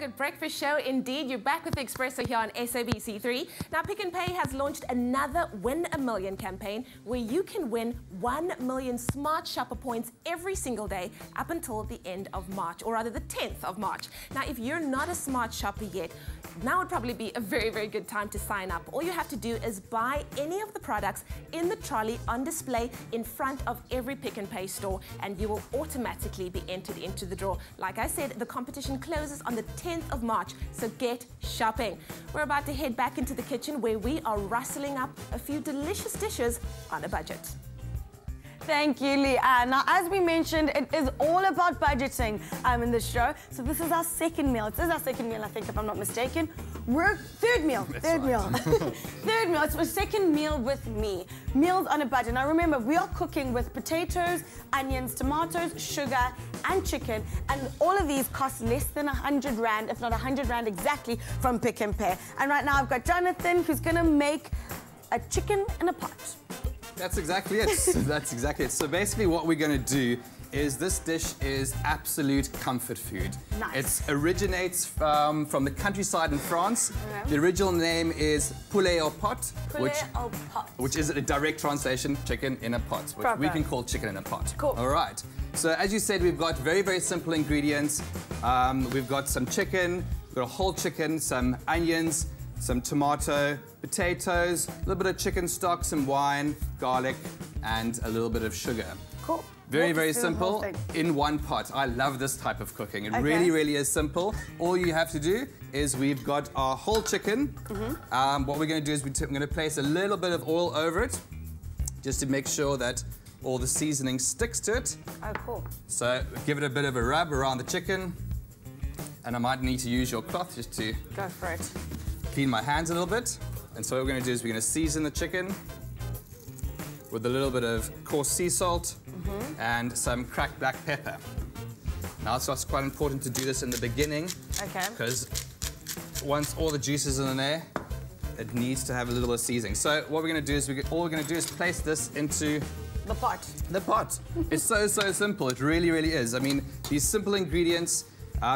Good breakfast show indeed. You're back with the Expresso here on SABC3. Now, Pick n Pay has launched another Win a Million campaign where you can win 1 million smart shopper points every single day up until the end of March, or rather the 10th of March. Now, if you're not a smart shopper yet, now would probably be a very, very good time to sign up. All you have to do is buy any of the products in the trolley on display in front of every Pick n Pay store, and you will automatically be entered into the draw. Like I said, the competition closes on the 10th of March, so get shopping. We're about to head back into the kitchen where we are rustling up a few delicious dishes on a budget. Thank you, Leanne. Now, as we mentioned, it is all about budgeting in this show. So this is our second meal. It is our second meal, I think, if I'm not mistaken. We're third meal. Third meal. Third meal. It's my second meal with me. Meals on a budget. Now, remember, we are cooking with potatoes, onions, tomatoes, sugar, and chicken. And all of these cost less than 100 Rand, if not 100 Rand exactly, from Pick n Pay. And right now, I've got Jonathan, who's going to make a chicken in a pot. That's exactly it. That's exactly it. So basically what we're going to do is this dish is absolute comfort food. Nice. It originates from the countryside in France. Okay. The original name is Poule au pot, which is a direct translation, chicken in a pot, which we can call chicken in a pot. Cool. All right. So as you said, we've got very, very simple ingredients. We've got some chicken, we've got a whole chicken, some onions, some tomato, potatoes, a little bit of chicken stock, some wine, garlic, and a little bit of sugar. Cool. Very, very simple in one pot. I love this type of cooking. It really, really is simple. All you have to do is we've got our whole chicken. What we're going to do is we're going to place a little bit of oil over it just to make sure that all the seasoning sticks to it. Oh, cool. So give it a bit of a rub around the chicken. And I might need to use your cloth just to go for it. Clean my hands a little bit. And so what we're going to do is we're going to season the chicken with a little bit of coarse sea salt and some cracked black pepper. Now it's quite important to do this in the beginning because once all the juices are in there, it needs to have a little bit of seasoning. So what we're going to do is all we're going to do is place this into the pot. The pot. It's so simple. It really, really is. I mean, these simple ingredients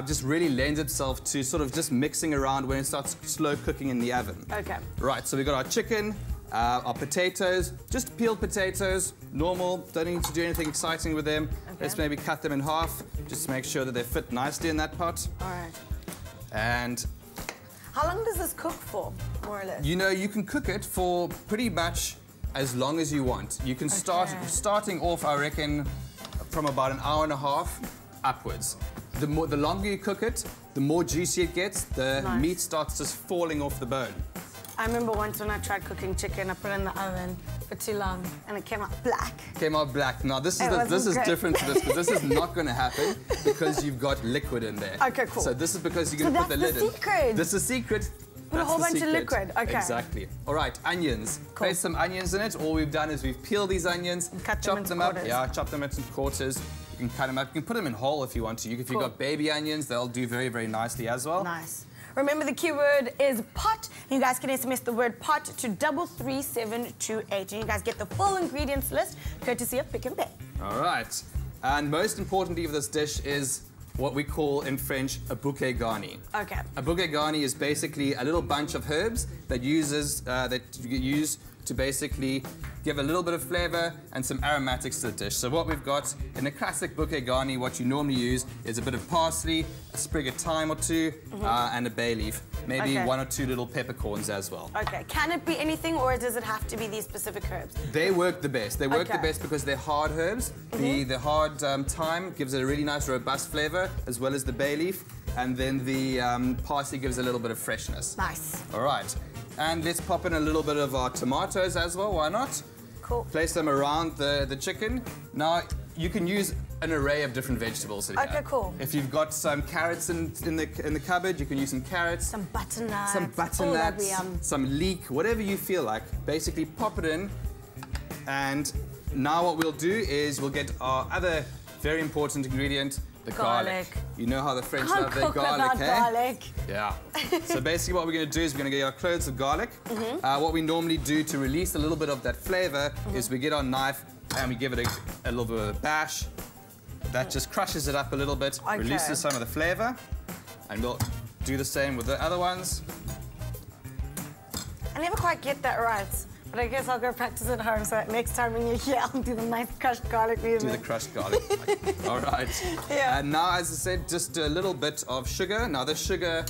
just really lends itself to sort of just mixing around when it starts slow cooking in the oven. Okay. Right, so we've got our chicken, our potatoes, just peeled potatoes, normal, don't need to do anything exciting with them. Let's maybe cut them in half, just to make sure that they fit nicely in that pot. All right. And how long does this cook for, more or less? You know, you can cook it for pretty much as long as you want. You can starting off, I reckon, from about an hour and a half upwards. The longer you cook it, the more juicy it gets, the meat starts just falling off the bone. I remember once when I tried cooking chicken, I put it in the oven for too long and it came out black. Came out black. Now this is different to this, because this is not going to happen because you've got liquid in there. Okay, cool. So this is because you're going to put the lid in. This is the secret. Put a whole bunch of liquid. Okay. Exactly. All right, onions. Cool. Place some onions in it. All we've done is we've peeled these onions, chopped them up. Yeah, chop them into quarters. You can cut them up. You can put them in whole if you want to. If you've got baby onions, they'll do very, very nicely as well. Nice. Remember, the keyword is pot. You guys can SMS the word pot to 33728. And you guys get the full ingredients list, courtesy of Pick n Pay. All right. And most importantly for this dish is what we call in French a bouquet garni. Okay. A bouquet garni is basically a little bunch of herbs that you use to basically give a little bit of flavor and some aromatics to the dish. So what we've got in a classic bouquet garni, what you normally use is a bit of parsley, a sprig of thyme or two, and a bay leaf. Maybe 1 or 2 little peppercorns as well. Okay. Can it be anything, or does it have to be these specific herbs? They work the best. They work the best because they're hard herbs. The hard thyme gives it a really nice, robust flavor, as well as the bay leaf. And then the parsley gives a little bit of freshness. Nice. All right. And let's pop in a little bit of our tomatoes as well, why not? Cool. Place them around the chicken. Now, you can use an array of different vegetables here. Okay, cool. If you've got some carrots in the cupboard, you can use some carrots. Some butternuts. Some butternuts, some leek, whatever you feel like. Basically, pop it in. And now what we'll do is we'll get our other very important ingredient, the garlic. You know how the French love their garlic, garlic. Yeah. So basically what we're going to do is we're going to get our cloves of garlic. What we normally do to release a little bit of that flavor is we get our knife and we give it a little bit of a bash. That just crushes it up a little bit, releases some of the flavor, and we'll do the same with the other ones. I never quite get that right, but I guess I'll go practice at home, so next time when you're here, I'll do the nice crushed garlic movement. Do the crushed garlic. All right. Yeah. And now, as I said, just a little bit of sugar. Now, the sugar,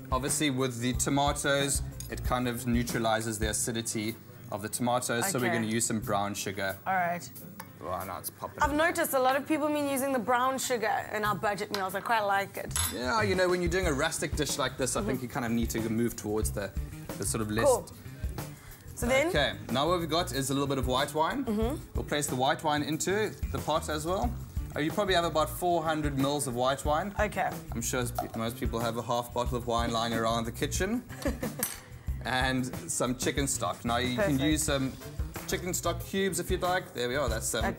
obviously, with the tomatoes, it kind of neutralizes the acidity of the tomatoes, so we're going to use some brown sugar. All right. Wow, now it's popping. I've noticed a lot of people been using the brown sugar in our budget meals. I quite like it. Yeah, you know, when you're doing a rustic dish like this, I think you kind of need to move towards the sort of less... Cool. So then... Okay, now what we've got is a little bit of white wine. We'll place the white wine into the pot as well. You probably have about 400 mils of white wine. Okay. I'm sure most people have a half bottle of wine lying around the kitchen. And some chicken stock. Now you can use some chicken stock cubes if you'd like. There we are, that's some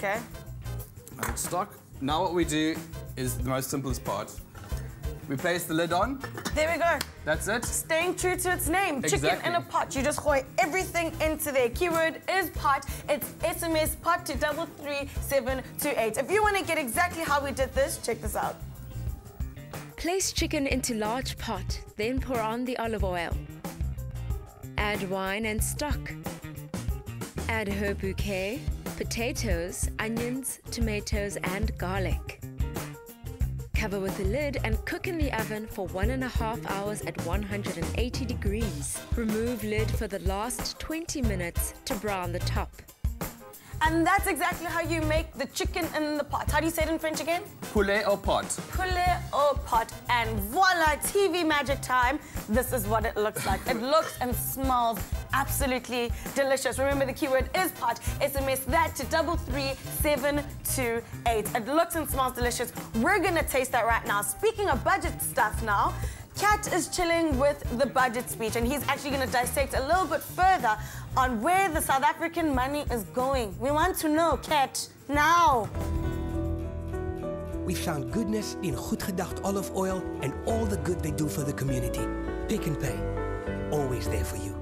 stock. Now what we do is the most simplest part. We place the lid on. There we go. That's it. Staying true to its name. Exactly. Chicken in a pot. You just hoy everything into there. Keyword is pot. It's SMS pot to 33728. If you want to get exactly how we did this, check this out. Place chicken into large pot, then pour on the olive oil. Add wine and stock. Add herb bouquet, potatoes, onions, tomatoes, and garlic. Cover with the lid and cook in the oven for 1.5 hours at 180 degrees. Remove lid for the last 20 minutes to brown the top. And that's exactly how you make the chicken in the pot. How do you say it in French again? Poulet au pot. Poulet au pot. And voila, TV magic time. This is what it looks like. It looks and smells absolutely delicious. Remember, the keyword is pot. SMS that to 33728. It looks and smells delicious. We're going to taste that right now. Speaking of budget stuff now, Kat is chilling with the budget speech, and he's actually going to dissect a little bit further on where the South African money is going. We want to know, Kat, now. We found goodness in Goed Gedacht olive oil and all the good they do for the community. Pick and Pay, always there for you.